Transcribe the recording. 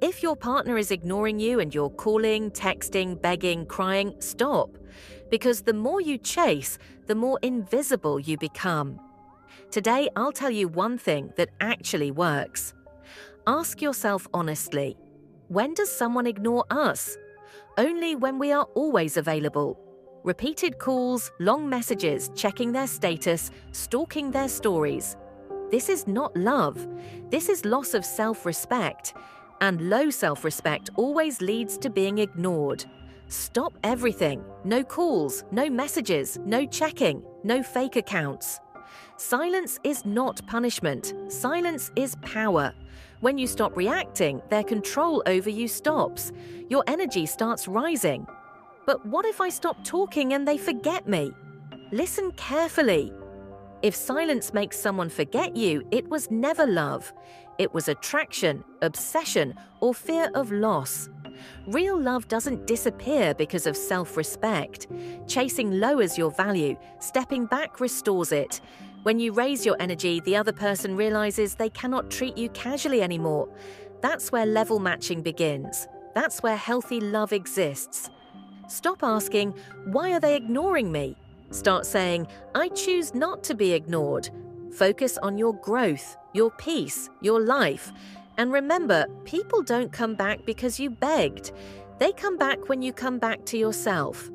If your partner is ignoring you and you're calling, texting, begging, crying, stop. Because the more you chase, the more invisible you become. Today, I'll tell you one thing that actually works. Ask yourself honestly, when does someone ignore us? Only when we are always available. Repeated calls, long messages, checking their status, stalking their stories. This is not love. This is loss of self-respect. And low self-respect always leads to being ignored. Stop everything. No calls, no messages, no checking, no fake accounts. Silence is not punishment. Silence is power. When you stop reacting, their control over you stops. Your energy starts rising. But what if I stop talking and they forget me? Listen carefully. If silence makes someone forget you, it was never love. It was attraction, obsession, or fear of loss. Real love doesn't disappear because of self-respect. Chasing lowers your value. Stepping back restores it. When you raise your energy, the other person realizes they cannot treat you casually anymore. That's where level matching begins. That's where healthy love exists. Stop asking, why are they ignoring me? Start saying, I choose not to be ignored. Focus on your growth, your peace, your life. And remember, people don't come back because you begged. They come back when you come back to yourself.